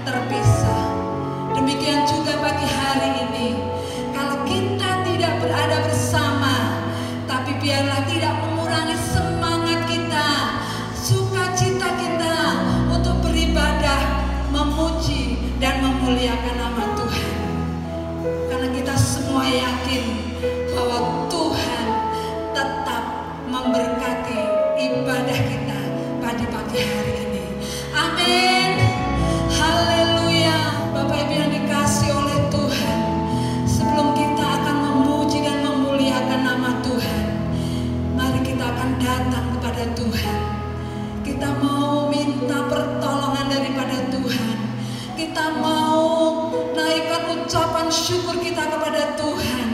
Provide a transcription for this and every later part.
terpisah. Demikian juga pagi hari ini, kalau kita tidak berada bersama, tapi biarlah tidak mengurangi semangat kita, sukacita kita untuk beribadah, memuji dan memuliakan nama Tuhan. Karena kita semua yakin bahwa Tuhan tetap memberkati ibadah kita pada pagi hari ini. Amin. Haleluya. Bapak Ibu yang dikasihi oleh Tuhan, sebelum kita akan memuji dan memuliakan nama Tuhan, mari kita akan datang kepada Tuhan. Kita mau minta pertolongan daripada Tuhan. Kita mau naikkan ucapan syukur kita kepada Tuhan,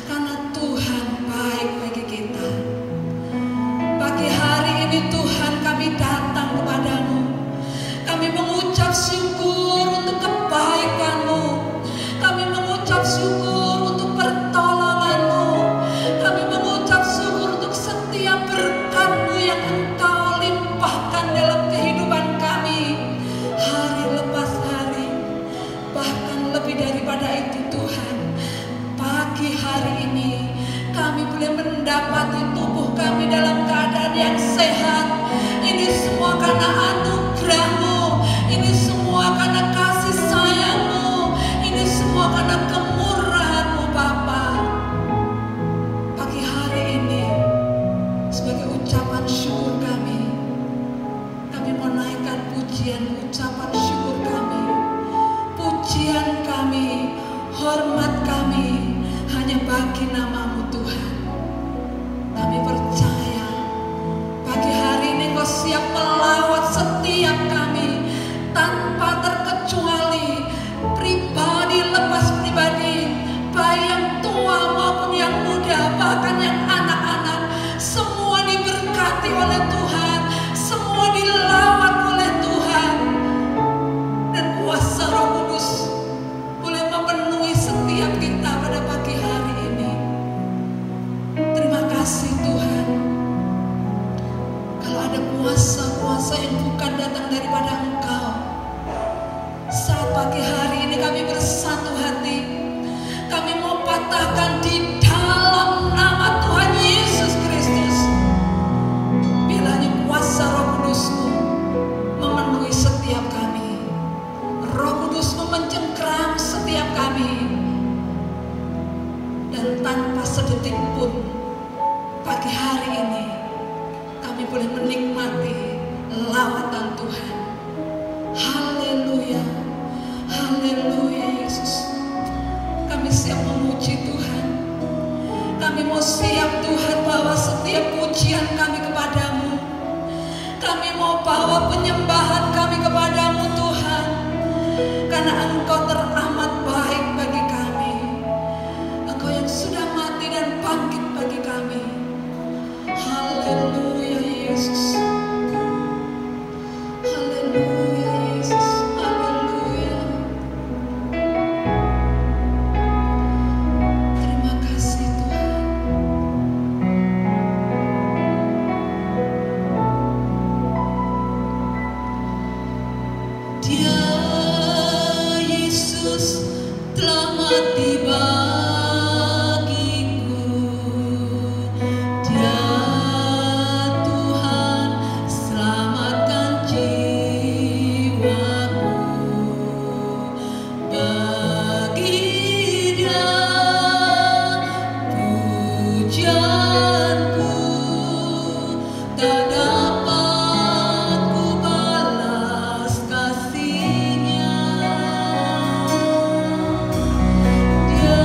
karena Tuhan baik bagi kita. Pagi hari ini Tuhan, kami datang kepadamu. Kami mengucap syukur untuk kebaikan-Mu. Kami mengucap syukur untuk pertolongan-Mu. Kami mengucap syukur untuk setiap berkat-Mu yang Engkau limpahkan dalam kehidupan kami, hari lepas hari. Bahkan lebih daripada itu Tuhan, pagi hari ini kami boleh mendapati tubuh kami dalam keadaan yang sehat. Ini semua karena anugerah-Mu, ini semua karena kasih sayang-Mu, ini semua karena kemurahan-Mu Bapa. Pagi hari ini sebagai ucapan syukur kami mau naikkan pujian, ucapan syukur kami, pujian kami, hormat kami hanya bagi nama-Mu Tuhan. Kami percaya pagi hari ini Kau siap melawat setiap kami tanpa terkecuali, pribadi lepas pribadi, baik yang tua maupun yang muda, bahkan yang anak-anak, semua diberkati oleh Tuhan, semua dilawat oleh Tuhan, dan kuasa Roh Kudus boleh memenuhi setiap kita pada pagi hari ini. Terima kasih Tuhan. Kalau ada kuasa-kuasa yang bukan datang daripada Engkau, saat pagi hari ini kami bersatu hati, kami mau patahkan di dalam nama Tuhan Yesus Kristus. Bilanya kuasa Roh Kudus-Mu memenuhi setiap kami, Roh Kudus memencengkram setiap kami, dan tanpa sedetik pun pagi hari ini kami boleh menikmati lawatan Tuhan. Haleluya, haleluya Yesus. Kami siap memuji Tuhan. Kami mau siap Tuhan bahwa setiap pujian kami kepadamu, kami mau bawa penyembahan kami kepadamu Tuhan, karena Engkau teramat baik bagi kami. Engkau yang sudah mati dan bangkit bagi kami. Haleluya Yesus. Haleluya Yesus. Haleluya. Terima kasih Tuhan. Dia Yesus telah mati bagiku. Dia Tuhan selamatkan jiwaku. Bagi Dia pujianku tak dapat ku balas kasih-Nya. Dia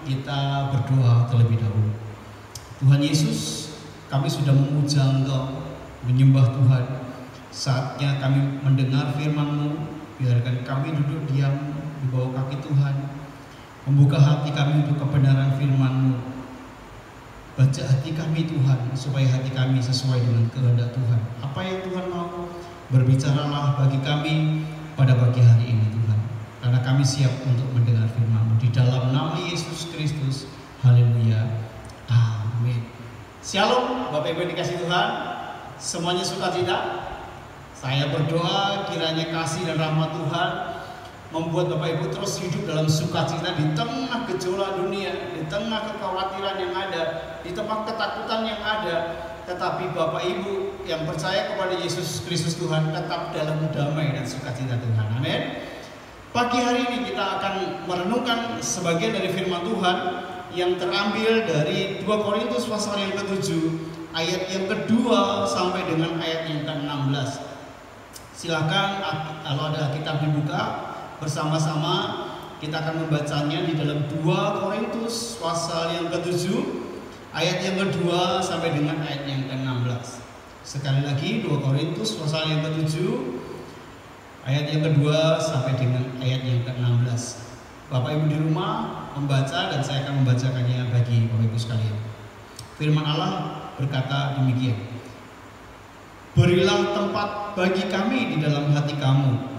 kita berdoa terlebih dahulu. Tuhan Yesus, kami sudah memuja Engkau, menyembah Tuhan. Saatnya kami mendengar firman-Mu. Biarkan kami duduk diam di bawah kaki Tuhan, membuka hati kami untuk kebenaran firman-Mu. Baca hati kami Tuhan, supaya hati kami sesuai dengan kehendak Tuhan. Apa yang Tuhan mau, berbicaralah bagi kami pada pagi hari ini Tuhan, karena kami siap untuk mendengar firman-Mu. Di dalam nama Yesus Kristus, haleluya, amin. Shalom Bapak Ibu dikasih Tuhan, semuanya sukacita. Saya berdoa kiranya kasih dan rahmat Tuhan membuat Bapak Ibu terus hidup dalam sukacita di tengah gejolak dunia, di tengah kekhawatiran yang ada, di tengah ketakutan yang ada. Tetapi Bapak Ibu yang percaya kepada Yesus Kristus Tuhan tetap dalam damai dan sukacita Tuhan. Amin. Pagi hari ini kita akan merenungkan sebagian dari firman Tuhan yang terambil dari 2 Korintus pasal yang ke-7 ayat yang kedua sampai dengan ayat yang ke-16. Silakan kalau ada kitab dibuka bersama-sama, kita akan membacanya di dalam 2 Korintus pasal yang ke-7 ayat yang kedua sampai dengan ayat yang ke-16. Sekali lagi 2 Korintus pasal yang ke-7 ayat yang kedua sampai dengan ayat yang ke-16. Bapak Ibu di rumah membaca dan saya akan membacakannya bagi Bapak Ibu sekalian. Firman Allah berkata demikian. Berilah tempat bagi kami di dalam hati kamu.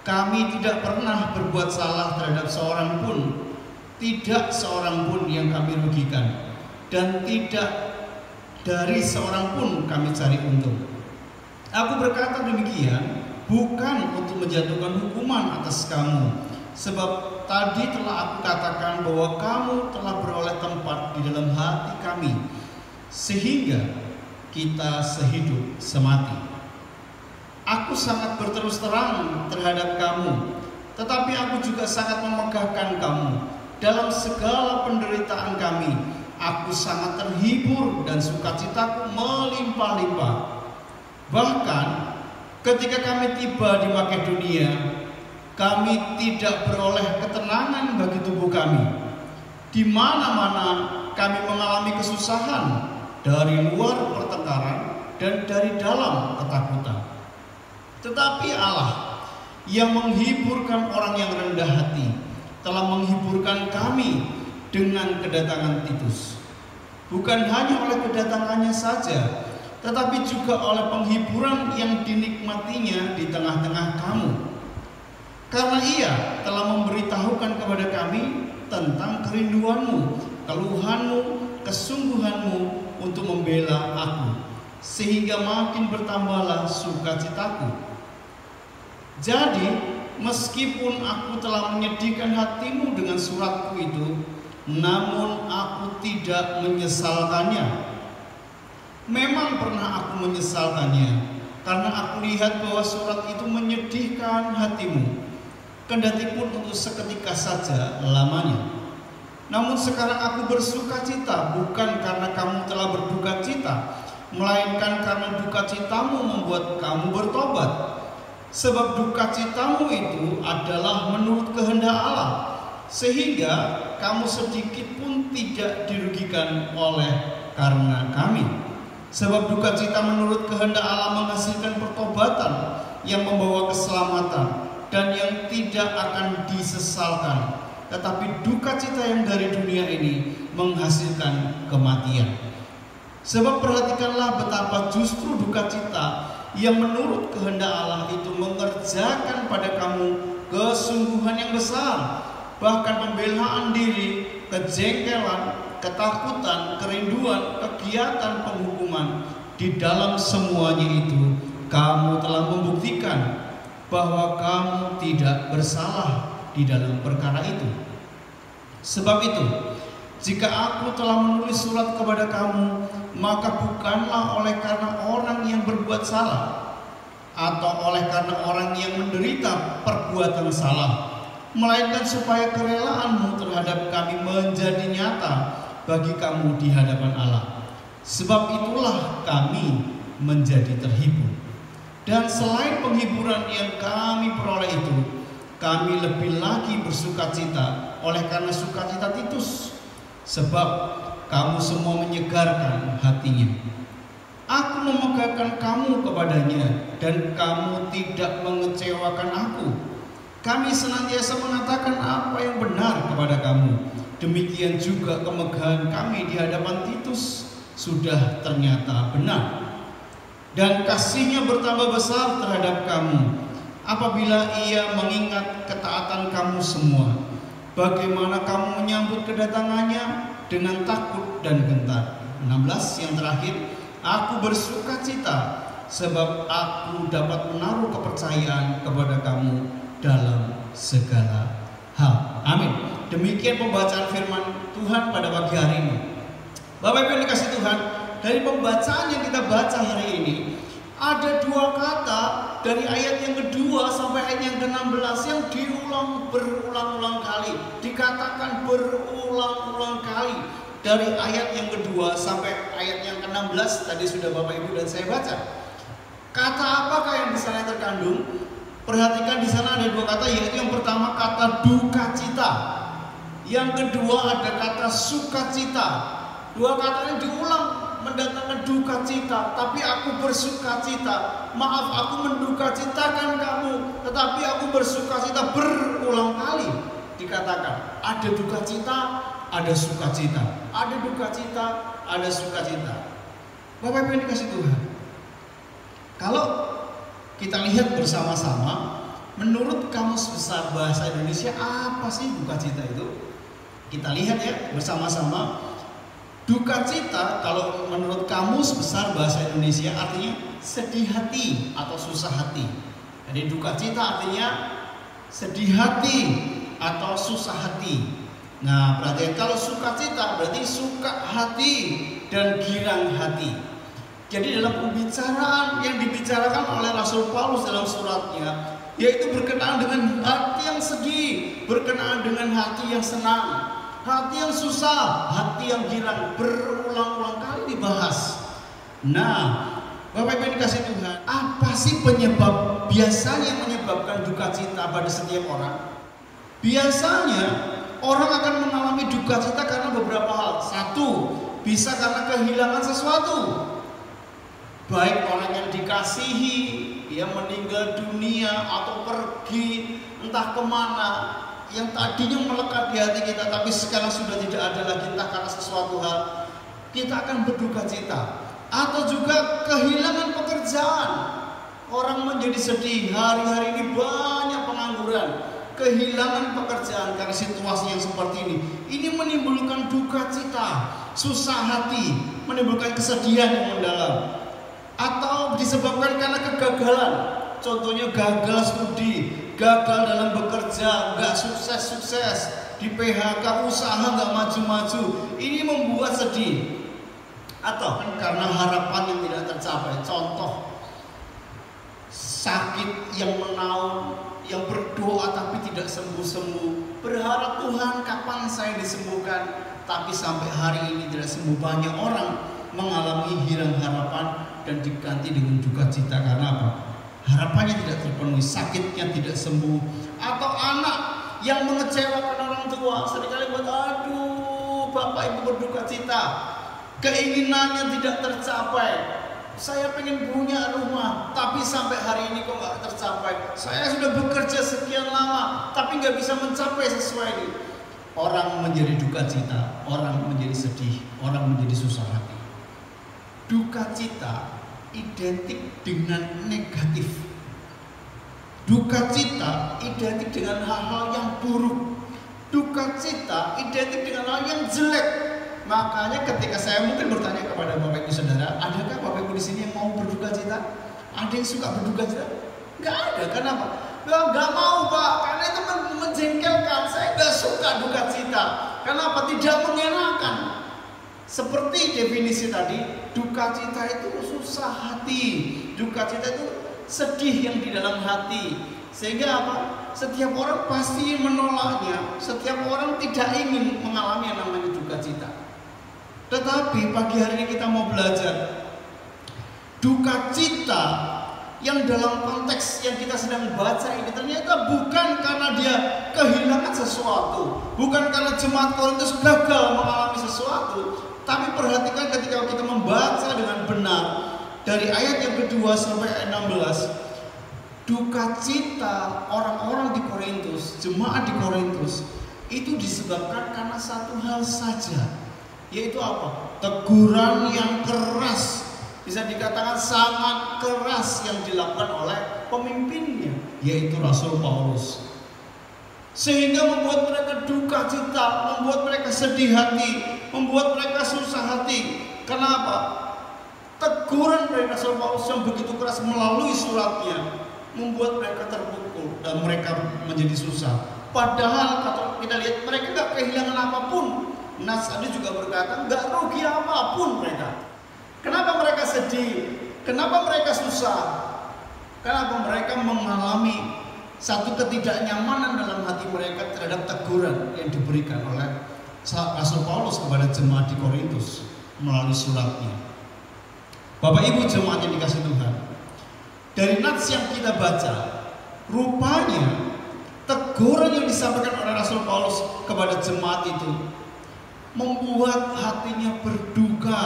Kami tidak pernah berbuat salah terhadap seorang pun, tidak seorang pun yang kami rugikan, dan tidak dari seorang pun kami cari untung. Aku berkata demikian bukan untuk menjatuhkan hukuman atas kamu, sebab tadi telah aku katakan bahwa kamu telah beroleh tempat di dalam hati kami, sehingga kita sehidup semati. Aku sangat berterus terang terhadap kamu, tetapi aku juga sangat memegahkan kamu. Dalam segala penderitaan kami, aku sangat terhibur dan sukacitaku melimpah-limpah. Bahkan ketika kami tiba di Makedonia, kami tidak beroleh ketenangan bagi tubuh kami. Di mana-mana kami mengalami kesusahan, dari luar pertengkaran dan dari dalam ketakutan. Tetapi Allah yang menghiburkan orang yang rendah hati telah menghiburkan kami dengan kedatangan Titus. Bukan hanya oleh kedatangannya saja, tetapi juga oleh penghiburan yang dinikmatinya di tengah-tengah kamu. Karena ia telah memberitahukan kepada kami tentang kerinduanmu, keluhanmu, kesungguhanmu untuk membela aku, sehingga makin bertambahlah sukacitaku. Jadi, meskipun aku telah menyedihkan hatimu dengan suratku itu, namun aku tidak menyesalkannya. Memang pernah aku menyesalkannya, karena aku lihat bahwa surat itu menyedihkan hatimu, kendati pun untuk seketika saja lamanya. Namun sekarang aku bersuka cita bukan karena kamu telah berduka cita, melainkan karena duka citamu membuat kamu bertobat. Sebab duka citamu itu adalah menurut kehendak Allah, sehingga kamu sedikit pun tidak dirugikan oleh karena kami. Sebab duka cita menurut kehendak Allah menghasilkan pertobatan yang membawa keselamatan dan yang tidak akan disesalkan. Tetapi duka cita yang dari dunia ini menghasilkan kematian. Sebab perhatikanlah betapa justru duka cita yang menurut kehendak Allah itu mengerjakan pada kamu kesungguhan yang besar, bahkan pembelaan diri, kejengkelan, ketakutan, kerinduan, kegiatan penghukuman. Di dalam semuanya itu kamu telah membuktikan bahwa kamu tidak bersalah di dalam perkara itu. Sebab itu, jika aku telah menulis surat kepada kamu, maka bukanlah oleh karena orang yang berbuat salah atau oleh karena orang yang menderita perbuatan salah, melainkan supaya kerelaanmu terhadap kami menjadi nyata bagi kamu di hadapan Allah. Sebab itulah kami menjadi terhibur. Dan selain penghiburan yang kami peroleh itu, kami lebih lagi bersukacita oleh karena sukacita Titus, sebab kamu semua menyegarkan hatinya. Aku memegahkan kamu kepadanya, dan kamu tidak mengecewakan aku. Kami senantiasa mengatakan apa yang benar kepada kamu. Demikian juga kemegahan kami di hadapan Titus sudah ternyata benar. Dan kasihnya bertambah besar terhadap kamu apabila ia mengingat ketaatan kamu semua, bagaimana kamu menyambut kedatangannya dengan takut dan gentar. 16 yang terakhir, aku bersuka cita sebab aku dapat menaruh kepercayaan kepada kamu dalam segala hal. Amin. Demikian pembacaan firman Tuhan pada pagi hari ini. Bapak Ibu yang dikasihi Tuhan, dari pembacaan yang kita baca hari ini, ada dua kata dari ayat yang kedua sampai ayat yang ke-16 yang diulang berulang-ulang kali. Dikatakan berulang-ulang kali. Dari ayat yang kedua sampai ayat yang ke-16 tadi sudah Bapak Ibu dan saya baca. Kata apakah yang di sana terkandung? Perhatikan di sana ada dua kata, yaitu yang pertama kata duka cita. Yang kedua ada kata sukacita. Dua kata ini diulang mendatangkan duka cita, tapi aku bersuka cita. Maaf, aku menduka citakan kamu, tetapi aku bersuka cita. Berulang kali dikatakan ada duka cita, ada sukacita, ada duka cita, ada sukacita. Bapak Ibu yang dikasihi Tuhan, kalau kita lihat bersama-sama, menurut Kamus Besar Bahasa Indonesia apa sih duka cita itu? Kita lihat ya bersama-sama. Duka cita kalau menurut Kamus Besar Bahasa Indonesia artinya sedih hati atau susah hati. Jadi duka cita artinya sedih hati atau susah hati. Nah, berarti kalau sukacita berarti suka hati dan girang hati. Jadi dalam pembicaraan yang dibicarakan oleh Rasul Paulus dalam suratnya, yaitu berkenaan dengan hati yang sedih, berkenaan dengan hati yang senang, hati yang susah, hati yang girang, berulang-ulang kali dibahas. Nah, Bapak Ibu yang dikasihi Tuhan, apa sih penyebab biasanya menyebabkan duka cita pada setiap orang? Biasanya orang akan mengalami duka cita karena beberapa hal. Satu, bisa karena kehilangan sesuatu. Baik orang yang dikasihi, dia meninggal dunia atau pergi entah kemana, yang tadinya melekat di hati kita tapi sekarang sudah tidak ada lagi, entah karena sesuatu hal, kita akan berduka cita. Atau juga kehilangan pekerjaan, orang menjadi sedih. Hari-hari ini banyak pengangguran, kehilangan pekerjaan karena situasi yang seperti ini. Ini menimbulkan duka cita, susah hati, menimbulkan kesedihan yang mendalam. Atau disebabkan karena kegagalan, contohnya gagal studi, gagal dalam bekerja, nggak sukses-sukses, di PHK, usaha nggak maju-maju, ini membuat sedih. Atau karena harapan yang tidak tercapai, contoh sakit yang menaun, yang berdoa tapi tidak sembuh-sembuh, berharap Tuhan kapan saya disembuhkan, tapi sampai hari ini tidak sembuh. Banyak orang mengalami hilang harapan dan diganti dengan duka cita karena apa? Harapannya tidak terpenuhi, sakitnya tidak sembuh. Atau anak yang mengecewakan orang tua, seringkali buat aduh bapak ibu berduka cita, keinginannya tidak tercapai. Saya pengen punya rumah, tapi sampai hari ini kok nggak tercapai. Saya sudah bekerja sekian lama, tapi nggak bisa mencapai sesuai ini. Orang menjadi duka cita, orang menjadi sedih, orang menjadi susah hati. Duka cita identik dengan negatif. Duka cita identik dengan hal-hal yang buruk. Duka cita identik dengan hal yang jelek. Makanya ketika saya mungkin bertanya kepada Bapak Ibu Saudara, adakah Bapak Ibu di sini yang mau berduka cita? Ada yang suka berduka cita? Nggak ada. Kenapa? Nggak mau Pak, karena itu menjengkelkan. Saya nggak suka duka cita. Kenapa? Tidak mengenakan. Seperti definisi tadi, duka cita itu susah hati, duka cita itu sedih yang di dalam hati. Sehingga apa? Setiap orang pasti menolaknya, setiap orang tidak ingin mengalami yang namanya duka cita. Tetapi pagi hari ini kita mau belajar duka cita yang dalam konteks yang kita sedang baca ini ternyata bukan karena dia kehilangan sesuatu, bukan karena jemaat Korintus gagal mengalami sesuatu, tapi perhatikan ketika kita membaca dengan benar dari ayat yang kedua sampai ayat 16, duka cita orang-orang di Korintus, jemaat di Korintus itu disebabkan karena satu hal saja, yaitu apa? Teguran yang keras, bisa dikatakan sangat keras yang dilakukan oleh pemimpinnya, yaitu Rasul Paulus, sehingga membuat mereka duka cita, membuat mereka sedih hati, membuat mereka susah hati. Kenapa? Teguran dari Rasul Paulus yang begitu keras melalui suratnya membuat mereka terpukul dan mereka menjadi susah. Padahal kalau kita lihat mereka gak kehilangan apapun. Nas tadi juga berkata gak rugi apapun mereka. Kenapa mereka sedih? Kenapa mereka susah? Kenapa mereka mengalami satu ketidaknyamanan dalam hati mereka terhadap teguran yang diberikan oleh Rasul Paulus kepada jemaat di Korintus melalui suratnya. Bapak Ibu jemaat yang dikasih Tuhan, dari nats yang kita baca, rupanya teguran yang disampaikan oleh Rasul Paulus kepada jemaat itu membuat hatinya berduka.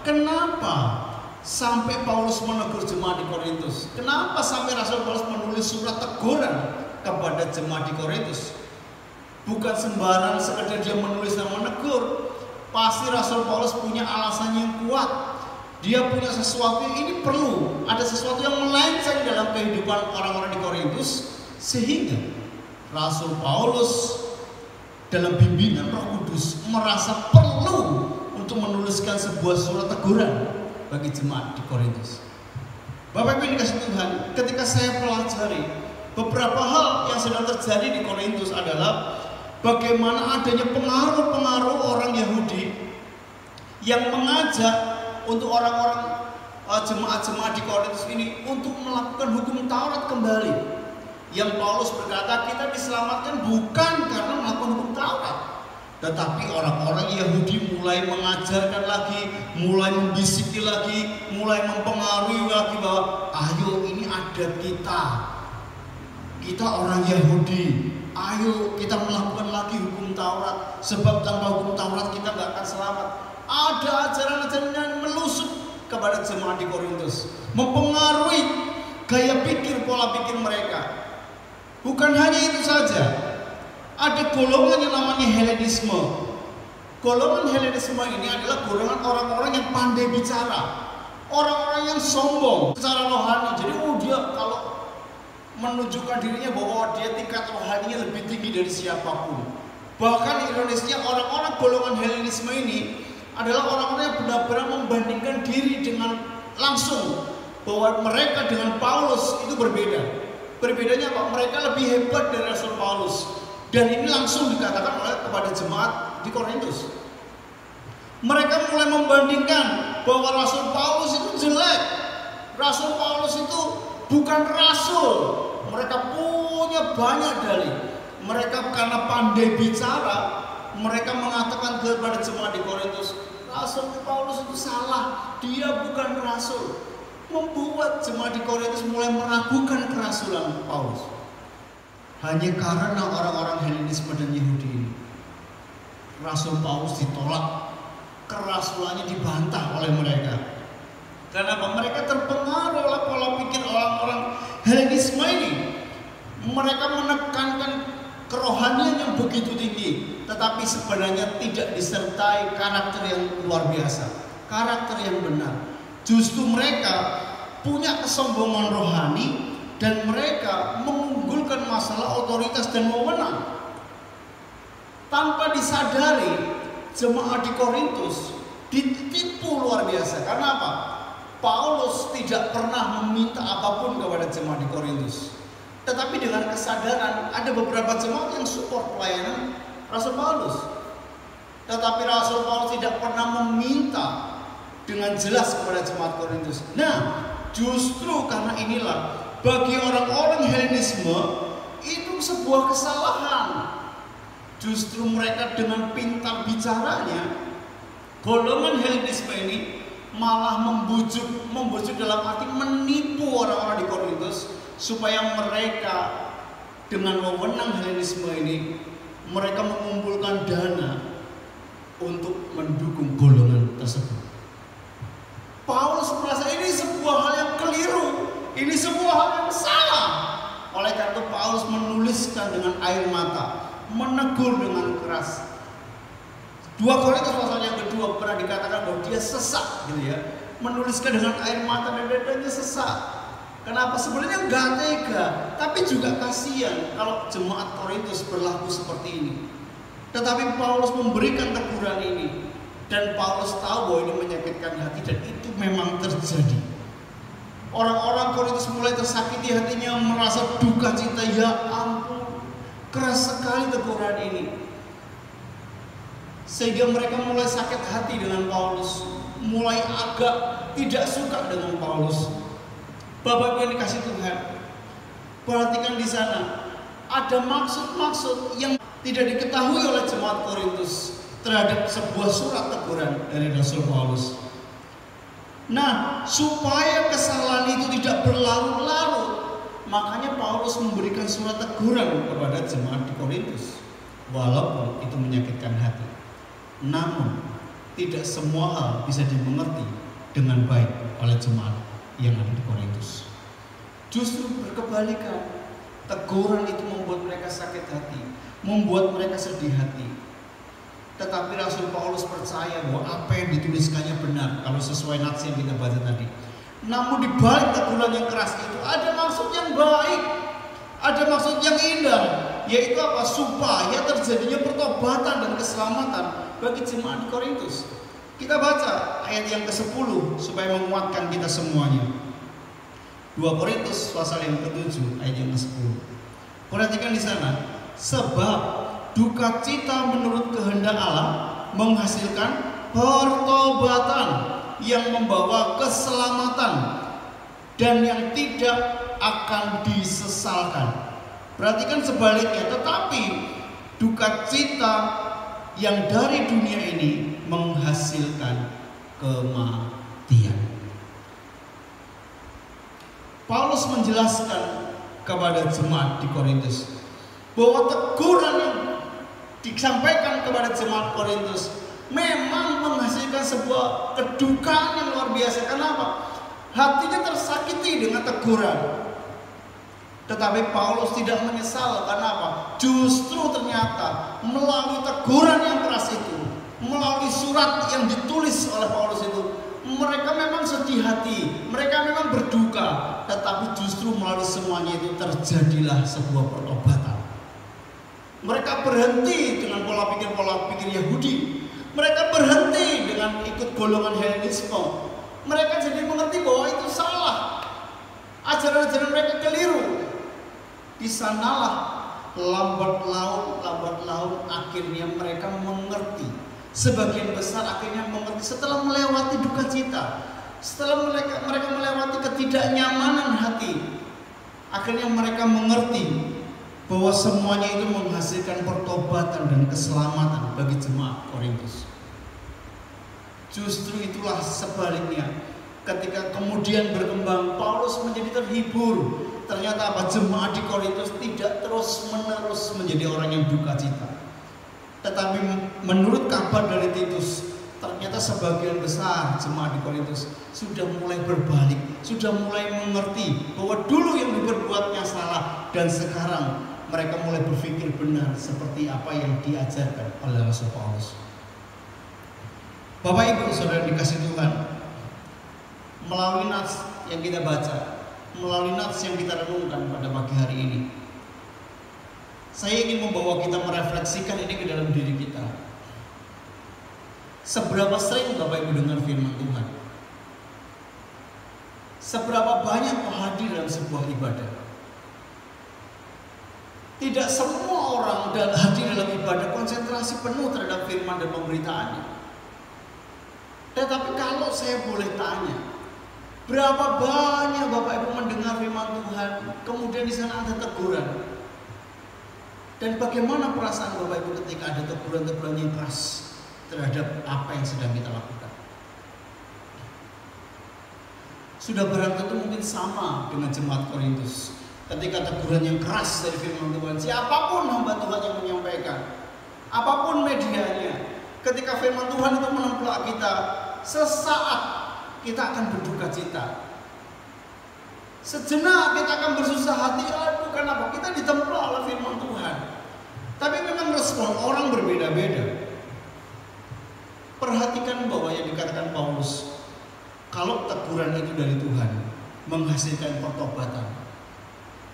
Kenapa sampai Paulus menegur jemaat di Korintus? Kenapa sampai Rasul Paulus menulis surat teguran kepada jemaat di Korintus? Bukan sembarang sekedar dia menulis dan menegur. Pasti Rasul Paulus punya alasan yang kuat. Dia punya sesuatu, ini perlu ada sesuatu yang melenceng dalam kehidupan orang-orang di Korintus, sehingga Rasul Paulus dalam bimbingan Roh Kudus merasa perlu untuk menuliskan sebuah surat teguran bagi jemaat di Korintus. Bapak Ibu yang dikasih Tuhan, ketika saya pelajari beberapa hal yang sedang terjadi di Korintus adalah bagaimana adanya pengaruh-pengaruh orang Yahudi yang mengajak untuk orang-orang jemaat-jemaat di Korintus ini untuk melakukan hukum Taurat kembali. Yang Paulus berkata kita diselamatkan bukan karena melakukan hukum Taurat, tetapi orang-orang Yahudi mulai mengajarkan lagi, mulai membisiki lagi, mulai mempengaruhi lagi bahwa ayo ini adat kita. Kita orang Yahudi, ayo kita melakukan lagi hukum Taurat, sebab tanpa hukum Taurat kita gak akan selamat. Ada ajaran-ajaran yang melusup kepada jemaat di Korintus, mempengaruhi gaya pikir, pola pikir mereka. Bukan hanya itu saja, ada golongan yang namanya Helenisme. Golongan Helenisme ini adalah golongan orang-orang yang pandai bicara, orang-orang yang sombong secara rohani. Jadi dia kalau menunjukkan dirinya bahwa dia tingkat rohaninya lebih tinggi dari siapapun. Bahkan ironisnya orang-orang golongan Helenisme ini adalah orang-orang yang benar-benar membandingkan diri dengan langsung bahwa mereka dengan Paulus itu berbeda. Berbedanya apa? Mereka lebih hebat dari Rasul Paulus. Dan ini langsung dikatakan oleh kepada jemaat di Korintus. Mereka mulai membandingkan bahwa Rasul Paulus itu jelek. Rasul Paulus itu bukan rasul. Mereka punya banyak dalil. Mereka karena pandai bicara, mereka mengatakan kepada jemaat di Korintus, Rasul Paulus itu salah, dia bukan rasul. Membuat jemaat di Korintus mulai meragukan kerasulan Paulus. Hanya karena orang-orang Helenisme dan Yahudi ini, Rasul Paulus ditolak, kerasulannya dibantah oleh mereka. Kenapa? Mereka terpengaruh oleh pola pikir orang-orang Helenisme ini. Mereka menekankan kerohanian yang begitu tinggi, tetapi sebenarnya tidak disertai karakter yang luar biasa, karakter yang benar. Justru mereka punya kesombongan rohani dan mereka mengunggulkan masalah otoritas dan wewenang. Tanpa disadari, jemaat di Korintus ditipu luar biasa. Karena apa? Paulus tidak pernah meminta apapun kepada jemaat di Korintus. Tetapi dengan kesadaran ada beberapa jemaat yang support pelayanan Rasul Paulus. Tetapi Rasul Paulus tidak pernah meminta dengan jelas kepada jemaat Korintus. Nah, justru karena inilah bagi orang-orang Helenisme itu sebuah kesalahan. Justru mereka dengan pintar bicaranya, golongan Helenisme ini malah membujuk dalam arti menipu orang-orang di Korintus. supaya mereka dengan wewenang Helenisme ini, mereka mengumpulkan dana untuk mendukung golongan tersebut. Paulus merasa ini sebuah hal yang keliru, ini sebuah hal yang salah. Oleh karena itu Paulus menuliskan dengan air mata, menegur dengan keras. 2 Korintus pasal yang kedua pernah dikatakan bahwa dia sesak gitu ya, menuliskan dengan air mata dan dadanya sesak. Kenapa? Sebenarnya enggak tega, tapi juga kasihan kalau jemaat Korintus berlaku seperti ini. Tetapi Paulus memberikan teguran ini, dan Paulus tahu bahwa ini menyakitkan hati, dan itu memang terjadi. Orang-orang Korintus mulai tersakiti hatinya, merasa duka cita. Ya ampun, keras sekali teguran ini, sehingga mereka mulai sakit hati dengan Paulus, mulai agak tidak suka dengan Paulus. Bapak Ibu yang dikasih Tuhan, perhatikan di sana ada maksud-maksud yang tidak diketahui oleh jemaat Korintus terhadap sebuah surat teguran dari Rasul Paulus. Nah, supaya kesalahan itu tidak berlarut-larut, makanya Paulus memberikan surat teguran kepada jemaat di Korintus. Walaupun itu menyakitkan hati, namun tidak semua hal bisa dimengerti dengan baik oleh jemaat yang ada di Korintus. Justru berkebalikan, teguran itu membuat mereka sakit hati, membuat mereka sedih hati. Tetapi Rasul Paulus percaya bahwa apa yang dituliskannya benar, kalau sesuai nats yang kita baca tadi. Namun di balik teguran yang keras itu ada maksud yang baik, ada maksud yang indah, yaitu apa? Supaya terjadinya pertobatan dan keselamatan bagi jemaat di Korintus. Kita baca ayat yang ke-10 supaya menguatkan kita semuanya. 2 Korintus pasal yang ke-7 ayat yang ke-10. Perhatikan di sana, sebab duka cita menurut kehendak Allah menghasilkan pertobatan yang membawa keselamatan dan yang tidak akan disesalkan. Perhatikan sebaliknya, tetapi duka cita yang dari dunia ini menghasilkan kematian. Paulus menjelaskan kepada jemaat di Korintus bahwa teguran yang disampaikan kepada jemaat Korintus memang menghasilkan sebuah kedukaan yang luar biasa. Kenapa? Hatinya tersakiti dengan teguran. Tetapi Paulus tidak menyesal. Kenapa? Justru ternyata melalui teguran yang keras itu, melalui surat yang ditulis oleh Paulus itu, mereka memang sedih hati, mereka memang berduka, tetapi justru melalui semuanya itu terjadilah sebuah pertobatan. Mereka berhenti dengan pola pikir Yahudi, mereka berhenti dengan ikut golongan Helenisme. Mereka jadi mengerti bahwa itu salah, ajaran-ajaran mereka keliru. Di sanalah lambat laun akhirnya mereka mengerti. Sebagian besar akhirnya mengerti setelah melewati duka cita, setelah mereka melewati ketidaknyamanan hati. Akhirnya mereka mengerti bahwa semuanya itu menghasilkan pertobatan dan keselamatan bagi jemaat Korintus. Justru itulah sebaliknya, ketika kemudian berkembang, Paulus menjadi terhibur. Ternyata apa? Jemaat di Korintus tidak terus-menerus menjadi orang yang duka cita. Tetapi menurut kabar dari Titus, ternyata sebagian besar jemaat di Korintus sudah mulai berbalik, sudah mulai mengerti bahwa dulu yang diperbuatnya salah, dan sekarang mereka mulai berpikir benar seperti apa yang diajarkan oleh Rasul Paulus. Bapak Ibu Saudara dikasih Tuhan, melalui nats yang kita baca, melalui nats yang kita renungkan pada pagi hari ini, saya ingin membawa kita merefleksikan ini ke dalam diri kita. Seberapa sering Bapak Ibu dengar firman Tuhan? Seberapa banyak kau hadir dalam sebuah ibadah? Tidak semua orang hadir dalam ibadah konsentrasi penuh terhadap firman dan pemberitaannya. Tetapi kalau saya boleh tanya, berapa banyak Bapak Ibu mendengar firman Tuhan, kemudian di sana ada teguran? Dan bagaimana perasaan Bapak Ibu ketika ada teguran-teguran yang keras terhadap apa yang sedang kita lakukan? Sudah barang tentu mungkin sama dengan jemaat Korintus. ketika teguran yang keras dari firman Tuhan, siapapun hamba Tuhan yang menyampaikan, apapun medianya, ketika firman Tuhan itu menemplak kita, sesaat kita akan berduka cita. Sejenak kita akan bersusah hati. Aduh, kenapa? Kita ditemplak oleh firman Tuhan. Tapi memang respon orang berbeda-beda. Perhatikan bahwa yang dikatakan Paulus, kalau teguran itu dari Tuhan, menghasilkan pertobatan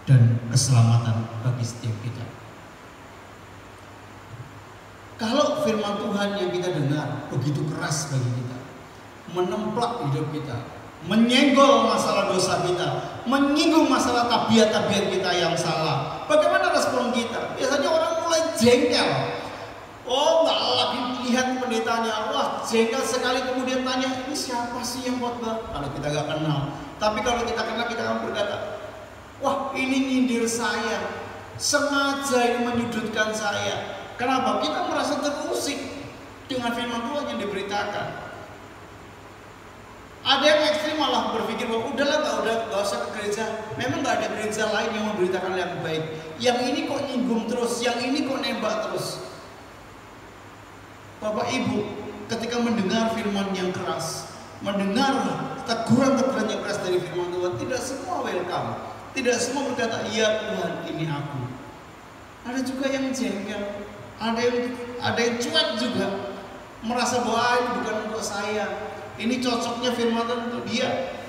dan keselamatan bagi setiap kita. Kalau firman Tuhan yang kita dengar begitu keras bagi kita, menemplak hidup kita, menyenggol masalah dosa kita, menyinggung masalah tabiat-tabiat kita yang salah, bagaimana respon kita? Biasanya orang mulai jengkel. Oh, nggak lagi lihat pendetanya, wah jengkel sekali, kemudian tanya, ini siapa sih yang khotbah? Kalau kita nggak kenal. Tapi kalau kita kenal, kita akan berkata, wah ini nyindir saya, sengaja ini menyudutkan saya. Kenapa? Kita merasa terusik dengan firman Tuhan yang diberitakan. Ada yang ekstrim malah berpikir bahwa udahlah, nggak usah ke gereja. Memang nggak ada gereja lain yang memberitakan yang baik. Yang ini kok nyinggung terus, yang ini kok nembak terus. Bapak Ibu, ketika mendengar firman yang keras, mendengar teguran-teguran yang keras dari firman Tuhan, tidak semua welcome, tidak semua berkata, iya Tuhan, ini aku. Ada juga yang jengkel, ada yang cuek juga, merasa bahwa ini bukan untuk saya, ini cocoknya firman Tuhan untuk dia.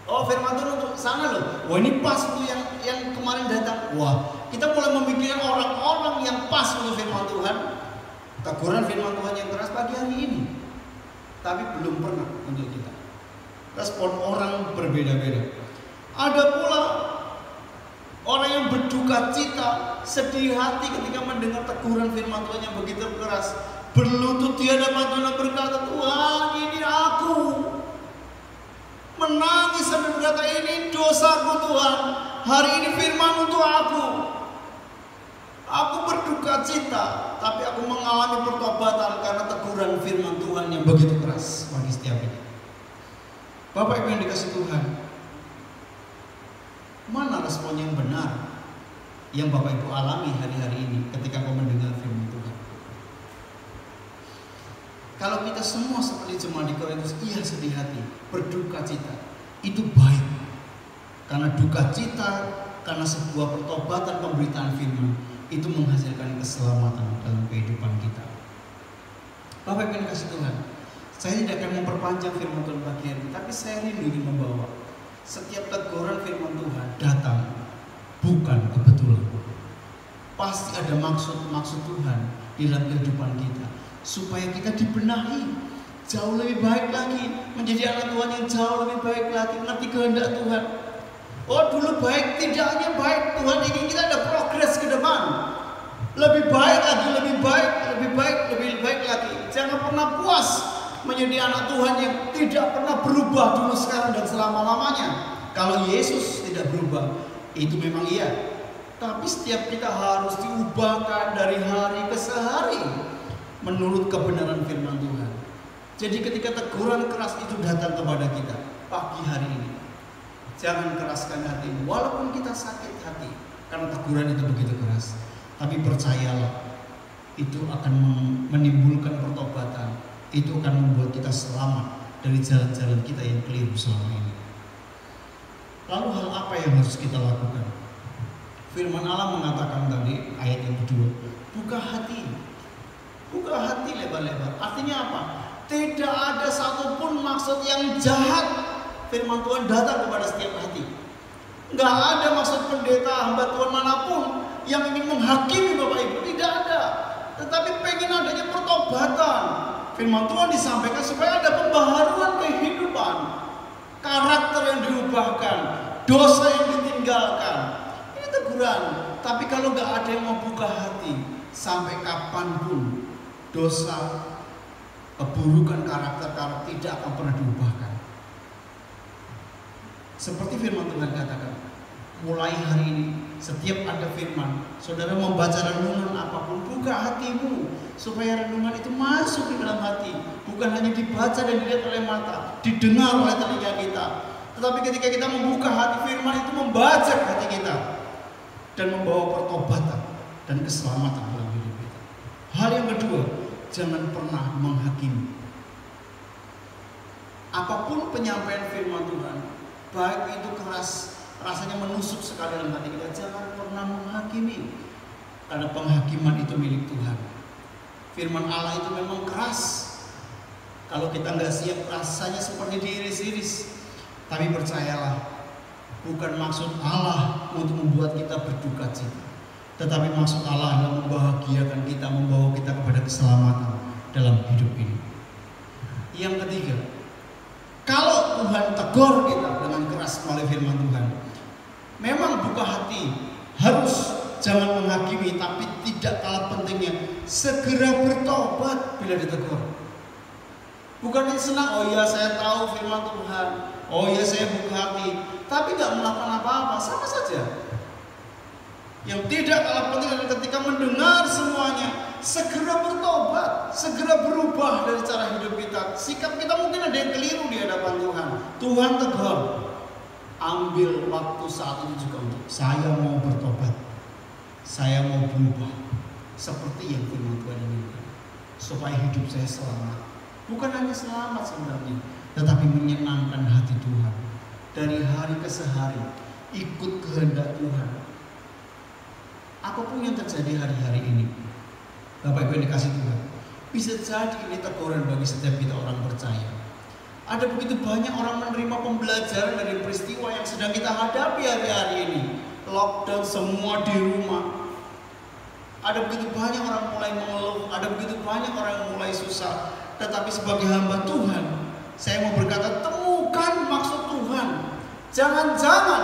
Oh, firman Tuhan untuk sana loh. Wah, ini pas untuk yang kemarin datang. Wah, kita mulai memikirkan orang-orang yang pas untuk firman Tuhan. Teguran firman Tuhan yang keras pagi hari ini, tapi belum pernah untuk kita. Respon orang berbeda-beda. Ada pula orang yang berduka cita, sedih hati ketika mendengar teguran firman Tuhan yang begitu keras. Berlutut di hadapan Tuhan berkata, Tuhan ini aku. Menangis sambil berkata, ini dosaku Tuhan. Hari ini firman untuk aku. Aku berduka cita, tapi aku mengalami pertobatan karena teguran firman Tuhan yang begitu keras bagi setiap kita. Bapak Ibu yang dikasih Tuhan, mana respon yang benar yang Bapak Ibu alami hari-hari ini ketika kau mendengar firman Tuhan? Kalau kita semua seperti jemaat di Korintus, iya sedih hati, berduka cita, itu baik. Karena duka cita, karena sebuah pertobatan pemberitaan firman, itu menghasilkan keselamatan dalam kehidupan kita. Bapak Ibu yang dikasih Tuhan, saya tidak akan memperpanjang firman Tuhan pagi hari ini, tapi saya rindu ingin membawa setiap teguran firman Tuhan datang bukan kebetulan. Pasti ada maksud Tuhan di dalam kehidupan kita, supaya kita dibenahi jauh lebih baik lagi, menjadi anak Tuhan yang jauh lebih baik lagi, mengerti kehendak Tuhan. Oh, dulu baik, tidak hanya baik, Tuhan ingin kita ada progres ke depan. Lebih baik lagi, lebih baik lagi. Jangan pernah puas menjadi anak Tuhan yang tidak pernah berubah dulu, sekarang, dan selama-lamanya. Kalau Yesus tidak berubah, itu memang iya. Tapi setiap kita harus diubahkan dari hari ke sehari menurut kebenaran firman Tuhan. Jadi ketika teguran keras itu datang kepada kita pagi hari ini, jangan keraskan hatimu, walaupun kita sakit hati karena teguran itu begitu keras. Tapi percayalah, itu akan menimbulkan pertobatan. Itu akan membuat kita selamat dari jalan-jalan kita yang keliru selama ini. Lalu hal apa yang harus kita lakukan? Firman Allah mengatakan tadi, ayat yang kedua, buka hati lebar-lebar. Artinya apa? Tidak ada satupun maksud yang jahat firman Tuhan datang kepada setiap hati. Nggak ada maksud pendeta, hamba Tuhan manapun yang ingin menghakimi Bapak Ibu, tidak ada. Tetapi pengen adanya pertobatan. Firman Tuhan disampaikan supaya ada pembaharuan kehidupan, karakter yang diubahkan, dosa yang ditinggalkan. Ini teguran. Tapi kalau nggak ada yang mau buka hati, sampai kapanpun dosa, keburukan karakter tidak akan pernah diubahkan. Seperti firman Tuhan katakan, mulai hari ini setiap ada firman, saudara membaca renungan apapun, buka hatimu supaya renungan itu masuk di dalam hati, bukan hanya dibaca dan dilihat oleh mata, didengar oleh telinga kita. Tetapi ketika kita membuka hati, firman itu membaca membajak hati kita dan membawa pertobatan dan keselamatan dalam hidup kita. Hal yang kedua, jangan pernah menghakimi. Apapun penyampaian firman Tuhan, baik itu keras, rasanya menusuk sekali dalam hati kita, jangan pernah menghakimi. Karena penghakiman itu milik Tuhan. Firman Allah itu memang keras. Kalau kita nggak siap, rasanya seperti diiris-iris. Tapi percayalah, bukan maksud Allah untuk membuat kita berduka cita, tetapi maksud Allah adalah membahagiakan kita, membawa kita kepada keselamatan dalam hidup ini. Yang ketiga, kalau Tuhan tegur kita dengan keras melalui firman Tuhan, memang buka hati, harus jangan menghakimi, tapi tidak kalah pentingnya segera bertobat bila ditegur. Bukan senang, oh iya saya tahu firman Tuhan, oh iya saya buka hati, tapi nggak melakukan apa-apa, sama saja. Yang tidak kalah penting adalah ketika mendengar semuanya, segera bertobat, segera berubah dari cara hidup kita. Sikap kita mungkin ada yang keliru di hadapan Tuhan. Tuhan tegur, ambil waktu saat ini juga untuk saya mau bertobat, saya mau berubah seperti yang firman Tuhan inginkan, supaya hidup saya selamat. Bukan hanya selamat sebenarnya, tetapi menyenangkan hati Tuhan. Dari hari ke hari, ikut kehendak Tuhan. Apapun yang terjadi hari-hari ini, Bapak Ibu yang dikasih Tuhan, bisa jadi ini teguran bagi setiap kita orang percaya. Ada begitu banyak orang menerima pembelajaran dari peristiwa yang sedang kita hadapi hari-hari ini. Lockdown, semua di rumah. Ada begitu banyak orang mulai mengeluh, ada begitu banyak orang yang mulai susah. Tetapi sebagai hamba Tuhan, saya mau berkata, temukan maksud Tuhan. Jangan-jangan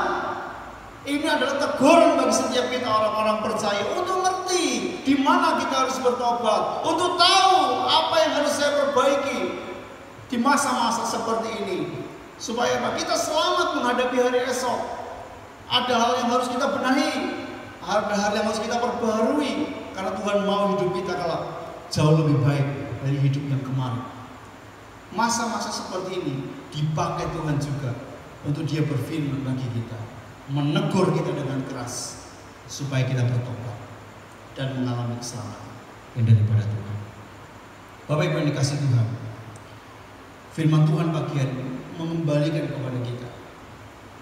ini adalah teguran bagi setiap kita orang-orang percaya untuk ngerti di mana kita harus bertobat, untuk tahu apa yang harus saya perbaiki di masa-masa seperti ini, supaya kita selamat menghadapi hari esok. Ada hal yang harus kita benahi, ada hal yang harus kita perbaharui, karena Tuhan mau hidup kita kalau jauh lebih baik dari hidup yang kemarin. Masa-masa seperti ini dipakai Tuhan juga untuk Dia berfirman bagi kita, menegur kita dengan keras supaya kita bertobat dan mengalami keselamatan yang daripada Tuhan. Bapak Ibu yang dikasih Tuhan, firman Tuhan pagi hari ini mengembalikan kepada kita,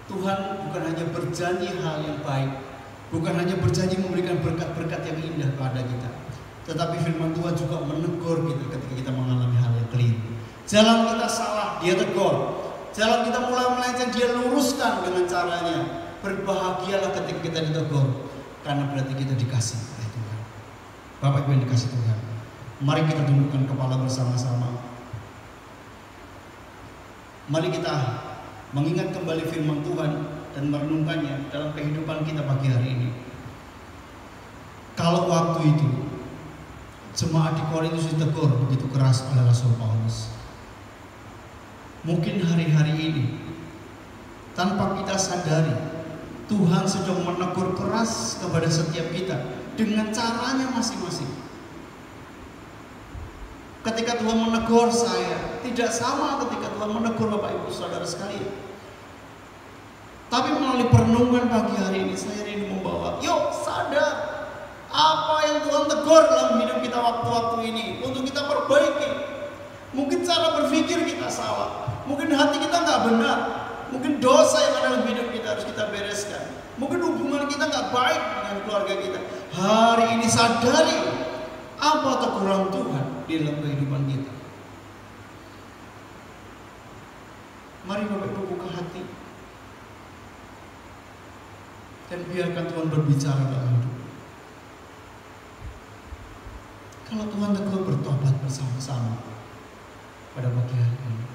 Tuhan bukan hanya berjanji hal yang baik, bukan hanya berjanji memberikan berkat-berkat yang indah kepada kita, tetapi firman Tuhan juga menegur kita ketika kita mengalami hal yang keliru. Jalan kita salah, Dia tegur. Jalan kita mulai melenceng, Dia luruskan dengan caranya. Berbahagialah ketika kita ditegur, karena berarti kita dikasih oleh Tuhan. Bapak Ibu yang dikasih Tuhan, mari kita tundukkan kepala bersama-sama. Mari kita mengingat kembali firman Tuhan dan merenungkannya dalam kehidupan kita pagi hari ini. Kalau waktu itu jemaat di Korintus ditegur begitu keras oleh Rasul Paulus, mungkin hari-hari ini tanpa kita sadari Tuhan sedang menegur keras kepada setiap kita dengan caranya masing-masing. Ketika Tuhan menegur saya, tidak sama ketika Tuhan menegur Bapak Ibu Saudara sekalian. Tapi melalui perenungan pagi hari ini, saya rindu membawa, yuk sadar apa yang Tuhan tegur dalam hidup kita waktu-waktu ini untuk kita perbaiki. Mungkin cara berpikir kita salah, mungkin hati kita nggak benar, mungkin dosa yang ada dalam hidup kita harus kita bereskan, mungkin hubungan kita nggak baik dengan keluarga kita. Hari ini sadari apa teguran Tuhan di dalam kehidupan kita. Mari Bapak Ibu buka hati dan biarkan Tuhan berbicara dalam hidup. Kalau Tuhan tegur, bertobat bersama-sama pada pagi hari ini.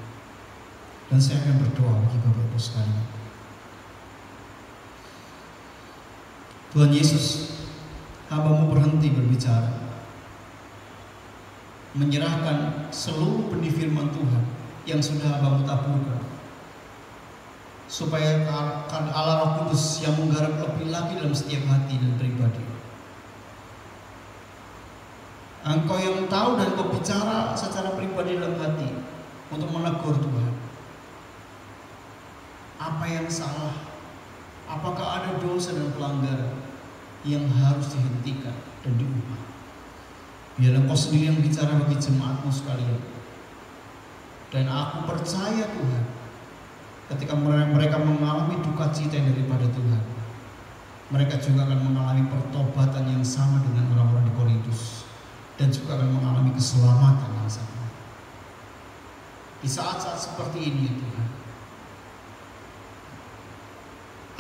Dan saya akan berdoa bagi Bapak Ibu sekalian. Tuhan Yesus, hamba-Mu berhenti berbicara, menyerahkan seluruh benih firman Tuhan yang sudah hamba-Mu taburkan, supaya Allah Roh Kudus yang menggarap lebih lagi dalam setiap hati dan pribadi. Engkau yang tahu dan Kau bicara secara pribadi dalam hati untuk menegur Tuhan. Apa yang salah, Apakah ada dosa dan pelanggaran yang harus dihentikan dan diubah? Biar Engkau sendiri yang bicara bagi jemaat-Mu sekalian. Dan aku percaya Tuhan, ketika mereka mengalami duka cita daripada Tuhan, mereka juga akan mengalami pertobatan yang sama dengan orang-orang di Korintus, dan juga akan mengalami keselamatan yang sama. Di saat-saat seperti ini ya Tuhan,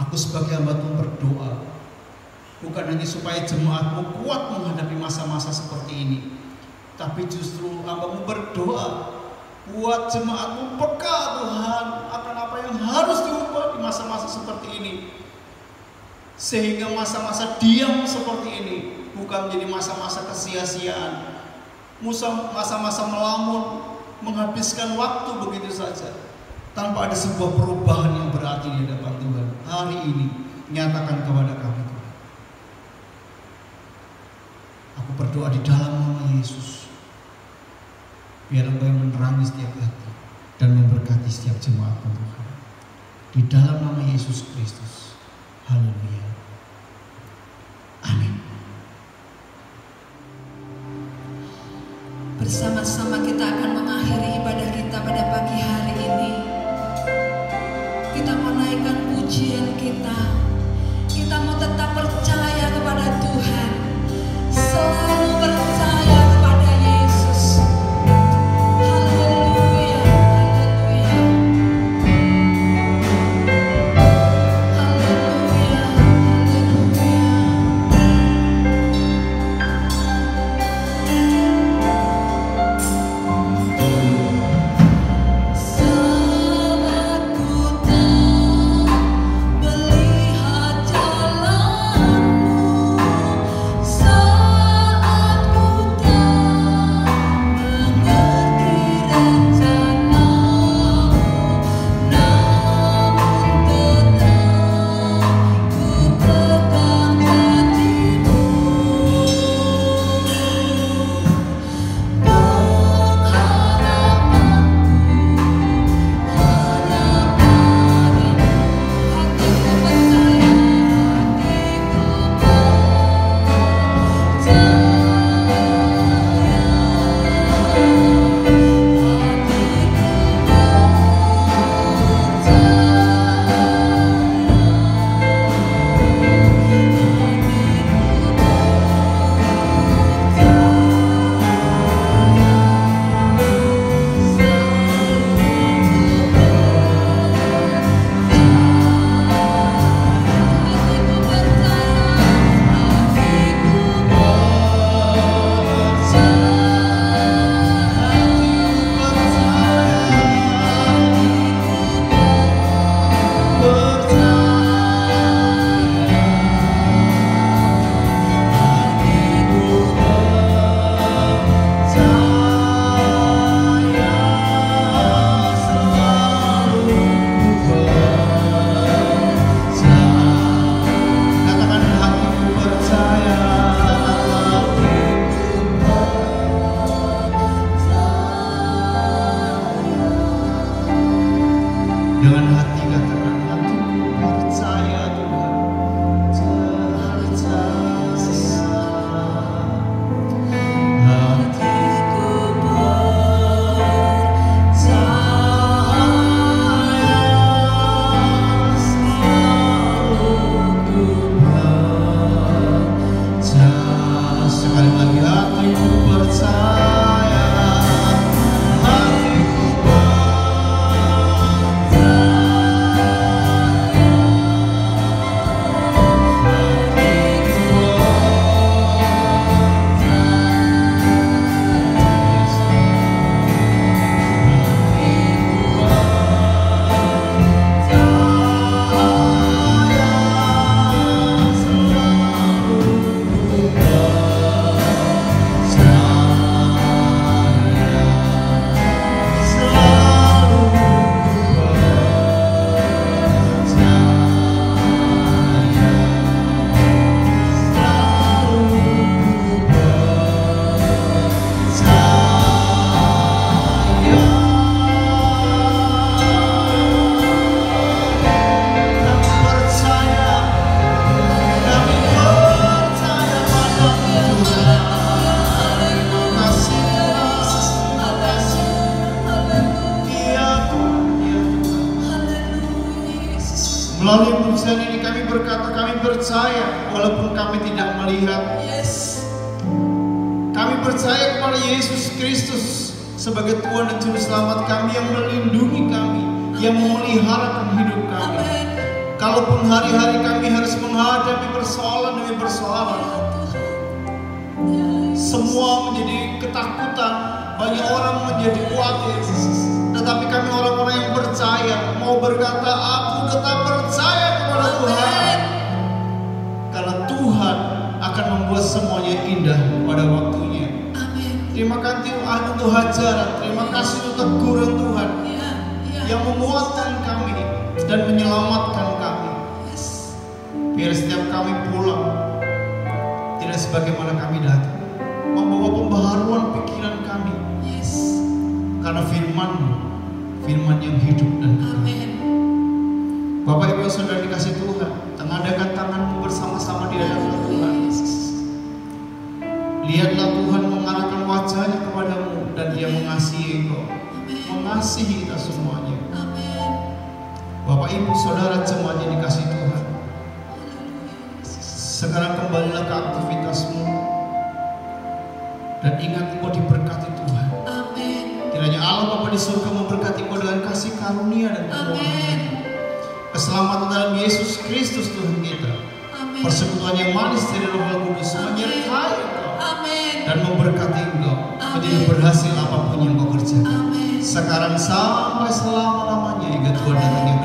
aku sebagai hamba-Mu berdoa, bukan hanya supaya jemaat-Mu kuat menghadapi masa-masa seperti ini, tapi justru hamba-Mu berdoa buat jemaat-Mu peka Tuhan akan apa yang harus diubah di masa-masa seperti ini, sehingga masa-masa diam seperti ini bukan menjadi masa-masa kesia-siaan, masa-masa melamun, menghabiskan waktu begitu saja tanpa ada sebuah perubahan yang berarti di hadapan Tuhan. Hari ini nyatakan kepada kami Tuhan. Aku berdoa di dalam nama Yesus, biar Engkau yang menerangi setiap hati dan memberkati setiap jemaat Tuhan. Di dalam nama Yesus Kristus. Haleluya. Amin. Bersama-sama kita akan mengakhiri ibadah kita pada pagi hari ini. Kita mau naikkan pujian kita. Kita mau tetap percaya kepada Tuhan. Selalu percaya kepada Yesus. Haleluya, haleluya. Haleluya, haleluya. percaya walaupun kami tidak melihat. Yes. Kami percaya kepada Yesus Kristus sebagai Tuhan dan Juru Selamat kami yang melindungi kami, yang memeliharakan hidup kami. Amin. Kalaupun hari-hari kami harus menghadapi persoalan demi persoalan, semua menjadi ketakutan, banyak orang menjadi khawatir. Tetapi kami orang-orang yang percaya mau berkata, aku tetap percaya kepada Tuhan. Karena Tuhan akan membuat semuanya indah pada waktunya. Amin. Terima kasih untuk ajaran, terima kasih untuk teguran Tuhan yang menguatkan kami dan menyelamatkan kami. Yes. Biar setiap kami pulang tidak sebagaimana kami datang, membawa pembaharuan pikiran kami. Yes. Karena firman-Mu, firman yang hidup dan kekal. Amin. Bapak Ibu Saudara dikasih Tuhan, tengadahkan tangan-Mu bersama-sama di hadapan Tuhan. Lihatlah Tuhan mengarahkan wajahnya kepadamu dan Dia mengasihi Engkau, mengasihi kita semuanya. Amin. Bapak Ibu Saudara jemaat yang dikasih Tuhan, sekarang kembalilah ke aktivitasmu dan ingat engkau diberkati Tuhan. Amin. Kiranya Allah Bapa di surga memberkati engkau dengan kasih karunia dan kemurahan, keselamatan dalam Yesus Kristus Tuhan kita, Amin. persekutuan yang manis dari Roh Kudus menyertai engkau Amin. dan memberkati engkau menjadi berhasil apapun yang kau kerjakan. Amin. Sekarang sampai selama-lamanya hingga Tuhan datang yang